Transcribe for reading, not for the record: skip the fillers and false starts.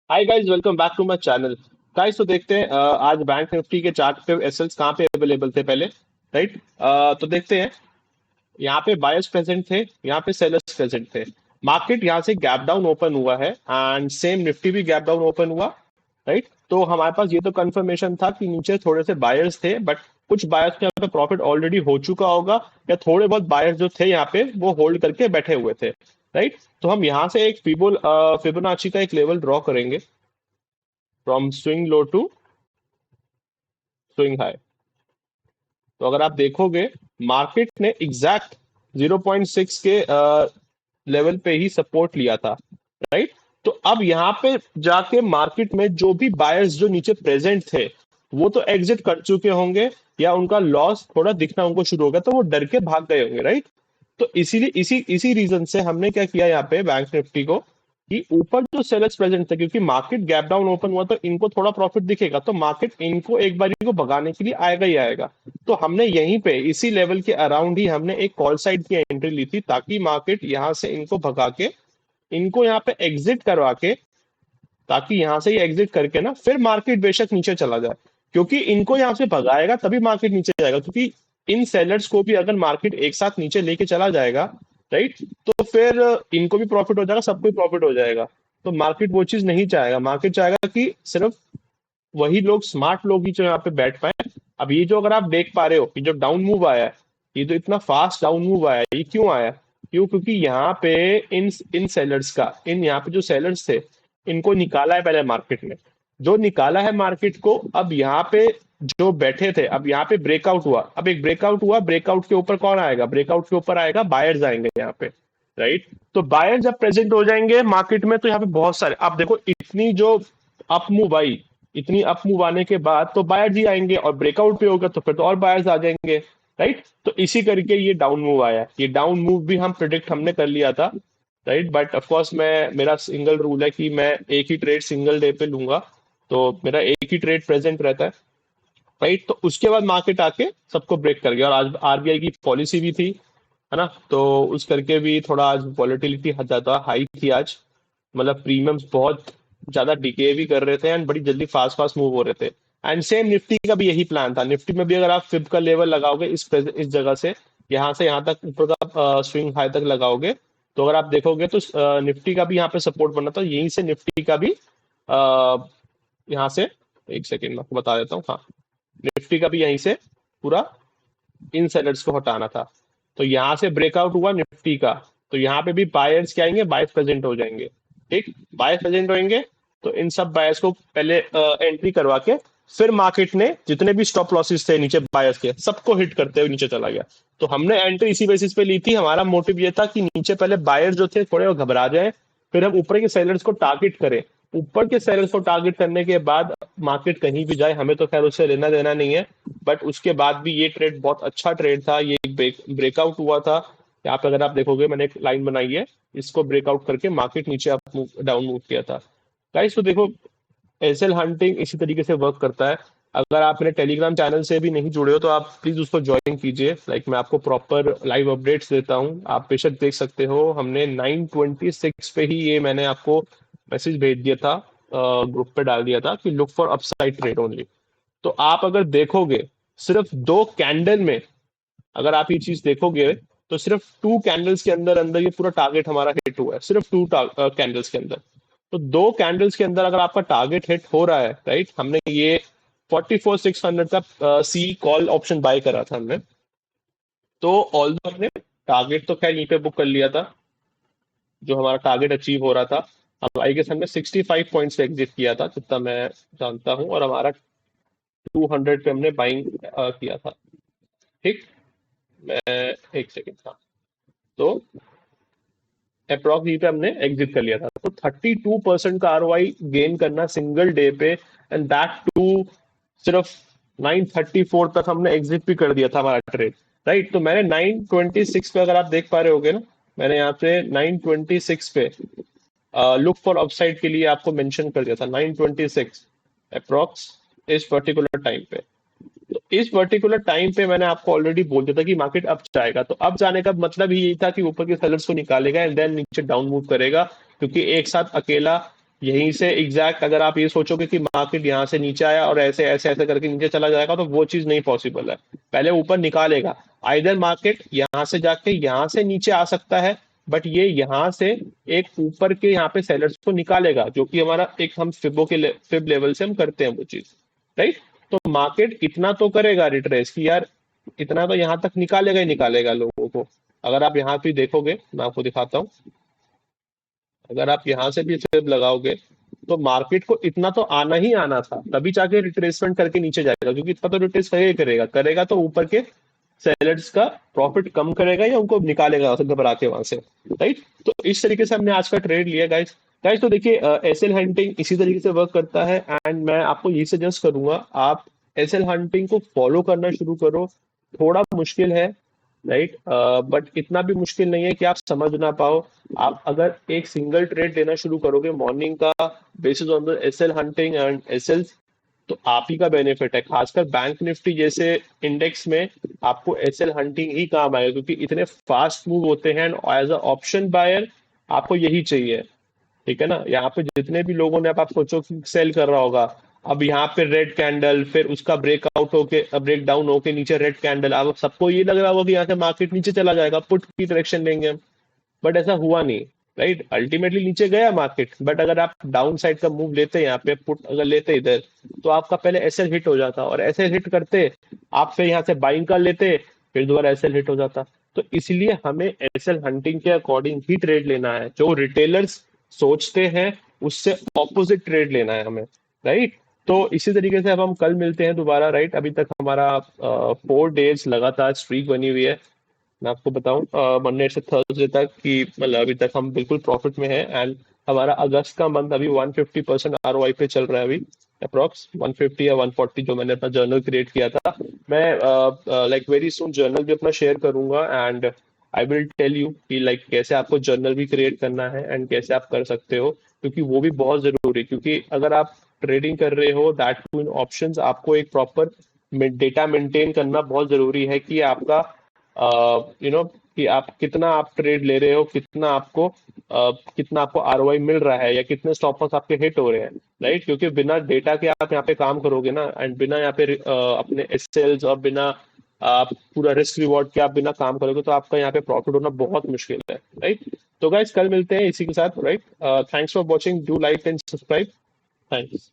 Hi guys, welcome back to my channel. Guys, तो देखते हैं आज बैंक निफ्टी के चार्ट पे एसएल्स कहाँ पे अवेलेबल थे पहले। राइट। तो देखते हैं। यहाँ पे बायर्स प्रेजेंट थे, यहाँ पे सेलर्स प्रेजेंट थे। मार्केट यहाँ से गैप डाउन ओपन हुआ है एंड सेम निफ्टी भी गैप डाउन ओपन हुआ। राइट। तो हमारे पास ये तो कंफर्मेशन था कि नीचे थोड़े से बायर्स थे, बट कुछ बायर्स के यहाँ पे प्रॉफिट ऑलरेडी हो चुका होगा, या थोड़े बहुत बायर्स जो थे यहाँ पे वो होल्ड करके बैठे हुए थे। राइट। तो हम यहाँ से एक फिबोनाची का एक लेवल ड्रॉ करेंगे, from swing low to swing high. तो अगर आप देखोगे, मार्केट ने एग्जैक्ट 0.6 के लेवल पे ही सपोर्ट लिया था। राइट। तो अब यहाँ पे जाके मार्केट में जो भी बायर्स जो नीचे प्रेजेंट थे, वो तो एग्जिट कर चुके होंगे, या उनका लॉस थोड़ा दिखना उनको शुरू हो गया, तो वो डर के भाग गए होंगे। राइट। तो इसीलिए इसी इसी रीजन से हमने क्या किया यहाँ पे बैंक निफ्टी को, कि ऊपर जो सेलर्स प्रेजेंट थे, क्योंकि मार्केट गैप डाउन ओपन हुआ तो इनको थोड़ा प्रॉफिट दिखेगा, तो मार्केट इनको एक बारी को भगाने के लिए आएगा ही आएगा। तो हमने यहीं पे इसी लेवल के अराउंड ही हमने एक कॉल साइड की एंट्री ली थी, ताकि मार्केट यहाँ से इनको भगा के, इनको यहाँ पे एग्जिट करवा के, ताकि यहां से ही एग्जिट करके ना फिर मार्केट बेशक नीचे चला जाए, क्योंकि इनको यहां से भगाएगा तभी मार्केट नीचे जाएगा। क्योंकि इन सेलर्स को भी अगर मार्केट एक साथ नीचे लेके चला जाएगा, राइट, तो फिर इनको भी प्रॉफिट हो जाएगा, सबको भी प्रॉफिट हो जाएगा। तो मार्केट वो चीज नहीं चाहेगा। मार्केट चाहेगा कि सिर्फ वही लोग, स्मार्ट लोग ही जो यहाँ पे बैठ पाए। अब ये जो अगर आप देख पा रहे हो कि जो डाउन मूव आया है, ये तो इतना फास्ट डाउन मूव आया है, ये क्यों आया? क्यों? क्योंकि यहाँ पे इन इन सेलर्स का, इन यहाँ पे जो सेलर्स थे, इनको निकाला है पहले मार्केट में। जो निकाला है मार्केट को, अब यहाँ पे जो बैठे थे, अब यहाँ पे ब्रेकआउट हुआ, अब एक ब्रेकआउट हुआ, ब्रेकआउट के ऊपर कौन आएगा? ब्रेकआउट के ऊपर आएगा बायर्स, आएंगे यहाँ पे। राइट। तो बायर जब प्रेजेंट हो जाएंगे मार्केट में, तो यहाँ पे बहुत सारे, आप देखो, इतनी जो अप मूव आई, इतनी अप मूव आने के बाद तो बायर्स ही आएंगे, और ब्रेकआउट पे होगा तो फिर तो और बायर्स आ जाएंगे। राइट। तो इसी करके ये डाउन मूव आया। ये डाउन मूव भी हम प्रिडिक्ट हमने कर लिया था। राइट। बट ऑफ कोर्स मैं, मेरा सिंगल रूल है कि मैं एक ही ट्रेड सिंगल डे पे लूंगा, तो मेरा एक ही ट्रेड प्रेजेंट रहता है। राइट। तो उसके बाद मार्केट आके सबको ब्रेक कर गया, और आज आरबीआई की पॉलिसी भी थी, है ना, तो उस करके भी थोड़ा आज वॉलेटिलिटी ज्यादा हाई थी आज। मतलब प्रीमियम्स बहुत ज्यादा डिके भी कर रहे थे, एंड बड़ी जल्दी फास्ट फास्ट मूव हो रहे थे। एंड सेम निफ्टी का भी यही प्लान था। निफ्टी में भी अगर आप फिब का लेवल लगाओगे, इस जगह से यहाँ तक ऊपर का स्विंग हाई तक लगाओगे, तो अगर आप देखोगे तो निफ्टी का भी यहाँ पे सपोर्ट बना था, यहीं से निफ्टी का भी यहाँ से, एक सेकेंड में आपको बता देता हूँ। हाँ, निफ्टी का भी यहीं से पूरा इन सेलर्स को हटाना था। तो यहाँ से ब्रेकआउट हुआ निफ्टी का, तो यहाँ पे भी बायर्स क्या आएंगे? बायर्स प्रेजेंट हो जाएंगे। ठीक, बायर्स प्रेजेंट होंगे, तो इन सब बायर्स को पहले एंट्री करवा के, फिर मार्केट ने जितने भी स्टॉप लॉसेस थे नीचे बायर्स के, सबको हिट करते हुए नीचे चला गया। तो हमने एंट्री इसी बेसिस पे ली थी। हमारा मोटिव ये था कि नीचे पहले बायर्स जो थे थोड़े वो घबरा जाए, फिर हम ऊपर के सेलर्स को टारगेट करें। ऊपर के सेलर्स को टारगेट करने के बाद मार्केट कहीं भी जाए, हमें तो खैर उससे लेना देना नहीं है, बट उसके बाद भी ये ट्रेड बहुत अच्छा ट्रेड था। ये ब्रेकआउट हुआ था। यहाँ पे अगर आप देखोगे, मैंने एक लाइन बनाई है, इसको ब्रेकआउट करके मार्केट नीचे अप डाउन मूव किया था। गाइस, तो देखो, एसएल हंटिंग इसी तरीके से वर्क करता है। अगर आप मेरे टेलीग्राम चैनल से भी नहीं जुड़े हो, तो आप प्लीज उसको ज्वाइन कीजिए। मैं आपको प्रॉपर लाइव अपडेट्स देता हूँ, आप बेशक देख सकते हो। हमने 9:26 पे ही ये मैंने आपको मैसेज भेज दिया था, ग्रुप पे डाल दिया था कि look for upside trade only. तो आप अगर देखोगे, सिर्फ 2 कैंडल में, अगर आप ये चीज देखोगे, तो सिर्फ 2 कैंडल्स के अंदर अंदर ये पूरा टारगेट हमारा हिट हुआ है, सिर्फ 2 कैंडल्स के अंदर। तो 2 कैंडल्स के अंदर अगर आपका टारगेट हिट हो रहा है, राइट, हमने ये 44,600 का सी कॉल ऑप्शन बाय करा था हमने। तो ऑल हमने टारगेट तो खैर यहीं पे बुक कर लिया था, जो हमारा टारगेट अचीव हो रहा था। अब आई गेस हमने 65 पॉइंट्स पे एग्जिट किया था, जितना मैं जानता हूँ, और हमारा 200 पे हमने बाइंग किया था। ठीक, मैं, एक सेकेंड था, तो अप्रॉक्स पे हमने एग्जिट कर लिया था। तो 32% का आरओआई गेन करना सिंगल डे पे, एंड दैट टू सिर्फ 9:34 तक हमने एग्जिट भी कर दिया था हमारा ट्रेड। राइट। तो मैंने 9:26 पे, अगर आप देख पा रहे होगे ना, मैंने यहाँ पे 9:26 पे लुक फॉर अपसाइड के लिए आपको मेंशन कर दिया था, 9:26 अप्रॉक्स, इस पर्टिकुलर टाइम पे। तो इस पर्टिकुलर टाइम पे मैंने आपको ऑलरेडी बोल दिया था कि मार्केट अप जाएगा। तो अप जाने का मतलब ही यही था कि ऊपर के सेलर्स को निकालेगा एंड देन नीचे डाउन मूव करेगा, क्योंकि एक साथ अकेला यहीं से एग्जैक्ट अगर आप ये सोचोगे कि मार्केट यहाँ से नीचे आया और ऐसे ऐसे ऐसे करके नीचे चला जाएगा, तो वो चीज नहीं पॉसिबल है। पहले ऊपर निकालेगा। आइदर मार्केट यहाँ से जाके यहाँ से नीचे आ सकता है, बट ये यहाँ से एक ऊपर के यहाँ पे सेलर्स को निकालेगा, जो कि हमारा एक हम फिब लेवल से हम करते हैं वो चीज, राइट। तो मार्केट इतना तो करेगा रिट्रेस कि यार इतना तो यहाँ तक निकालेगा ही निकालेगा लोगों को। अगर आप यहाँ पे देखोगे, मैं आपको दिखाता हूँ, अगर आप यहाँ से भी फिब लगाओगे, तो मार्केट को इतना तो आना ही आना था, तभी जाके रिट्रेसमेंट करके नीचे जाएगा, क्योंकि इतना तो रिट्रेस करेगा ही करेगा। करेगा तो ऊपर के सेलर्स का प्रॉफिट कम करेगा या उनको निकालेगा घबरा के वहां से, राइट। तो इस तरीके से हमने आज का ट्रेड लिया गाइस। गाइस तो देखिए, एसएल हंटिंग इसी तरीके से वर्क करता है, एंड मैं आपको यही सजेस्ट करूंगा, आप एसएल हंटिंग को फॉलो करना शुरू करो। थोड़ा मुश्किल है, राइट, बट इतना भी मुश्किल नहीं है कि आप समझ ना पाओ। आप अगर एक सिंगल ट्रेड लेना शुरू करोगे मॉर्निंग का, basis on the SL hunting and SL, तो आप ही का बेनिफिट है। खासकर बैंक निफ्टी जैसे इंडेक्स में आपको एसएल हंटिंग ही काम आएगा, क्योंकि इतने फास्ट मूव होते हैं, and as a option buyer आपको यही चाहिए। ठीक है ना। यहाँ पे जितने भी लोगों ने, अब आप सोचो कि सेल कर रहा होगा, अब यहाँ पे रेड कैंडल, फिर उसका ब्रेकआउट होके ब्रेक डाउन होके नीचे रेड कैंडल, अब सबको ये लग रहा होगा कि यहाँ से मार्केट नीचे चला जाएगा, पुट की डायरेक्शन लेंगे हम। बट ऐसा हुआ नहीं, राइट। अल्टीमेटली नीचे गया मार्केट, बट अगर आप डाउन साइड का मूव लेते यहाँ पे, पुट अगर लेते इधर, तो आपका पहले एसएल हिट हो जाता, और एसएल हिट करते आप फिर यहाँ से बाइंग कर लेते, फिर दोबारा एसएल हिट हो जाता। तो इसलिए हमें एसएल हंटिंग के अकॉर्डिंग ही ट्रेड लेना है। जो रिटेलर्स सोचते हैं उससे ऑपोजिट ट्रेड लेना है हमें, राइट। तो इसी तरीके से अब हम कल मिलते हैं दोबारा, राइट। अभी तक हमारा 4 डेज लगातार स्ट्रीक बनी हुई है। मैं आपको बताऊं, मंडे से थर्सडे तक कि मतलब अभी तक हम बिल्कुल प्रॉफिट में हैं, एंड हमारा अगस्त का मंथ अभी 150% आरओआई पे चल रहा है अभी, अप्रॉक्स 150 या 140, जो मैंने अपना जर्नल क्रिएट किया था। मैं लाइक वेरी सुन जर्नल भी अपना शेयर करूंगा, and I will tell you कि लाइक कैसे आपको जर्नल भी क्रिएट करना है एंड कैसे आप कर सकते हो, क्योंकि वो भी बहुत जरूरी है। क्योंकि अगर आप ट्रेडिंग कर रहे हो दैट टू इन ऑप्शंस, आपको एक प्रॉपर डेटा मेंटेन करना बहुत जरूरी है कि आपका कि आप कितना आप ट्रेड ले रहे हो, कितना आपको आरओआई मिल रहा है, या कितने स्टॉप लॉस आपके हिट हो रहे हैं, राइट। क्योंकि बिना डेटा के आप यहाँ पे काम करोगे ना, एंड बिना यहाँ पे अपने एसएल्स और बिना आप पूरा रिस्क रिवॉर्ड के आप बिना काम करोगे, तो आपका यहाँ पे प्रॉफिट होना बहुत मुश्किल है, राइट। तो गाइस कल मिलते हैं इसी के साथ, right. Thanks for watching, do like and subscribe. Thanks.